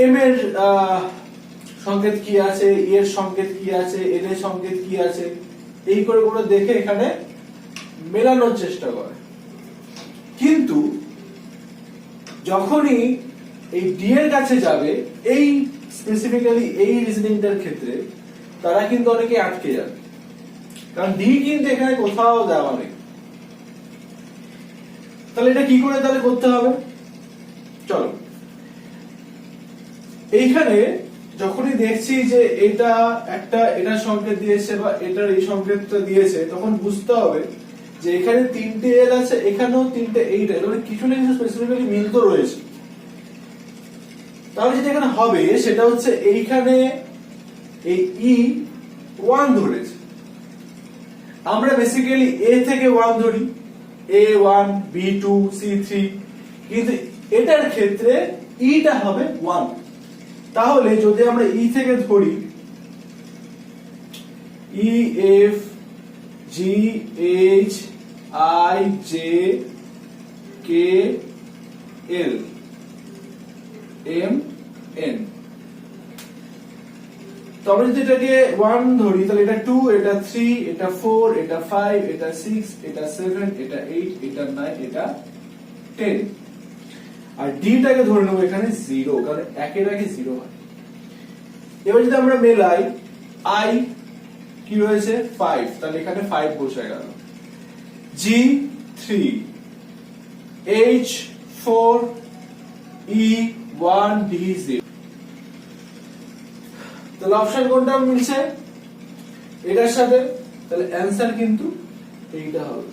M এর সংকেত কি আছে, ই এর সংকেত কি আছে, এল এর সংকেত কি আছে, এই করে করে দেখে এখানে মেলানোর চেষ্টা করে। কিন্তু যখনই এই ডি এর কাছে যাবে, এই স্পেসিফিক্যালি এই রিজনিংটার ক্ষেত্রে তারা কিন্তু অনেকে আটকে যাবে, কারণ ডি কিন্তু এখানে কোথাও দেওয়া নেই। তাহলে এটা কি করে তাহলে করতে হবে, চলো। এইখানে যখনই দেখছি যে এটা একটা এটার সংকেত দিয়েছে বা এটার এই সংকেতটা দিয়েছে, তখন বুঝতে হবে যে এখানে তিনটে এল আছে, এখানেও তিনটে এইট আছে, মানে কিছু না কিছু স্পেসিফিক্যালি মিল তো রয়েছে। তাহলে যেটা এখানে হবে সেটা হচ্ছে এইখানে এই ই 1 ধরেছে, আমরা বেসিক্যালি এ থেকে 1 ধরি, A1 B2 C3, কিন্তু এটার ক্ষেত্রে ইটা হবে 1। তাহলে যদি আমরা ই থেকে ধরি E F G H I J K L M N, তবে যদি এটাকে 1 ধরি তাহলে এটা 2, এটা 3, এটা 4, এটা 5, এটা 6, এটা 7, এটা 8, এটা 9, এটা 10। আর ডি টাকে ধরে নেবো এখানে 0, কারণ একের আগে 0 হয়। এবার যদি আমরা মেলাই, আই কি রয়েছে 5, তাহলে এখানে 5 বসে গেল, জি 3, এইচ 4, ই 1, ডি 0। তাহলে অপশন কোনটা মিলছে এটার সাথে, তাহলে অ্যান্সার কিন্তু এইটা হবে।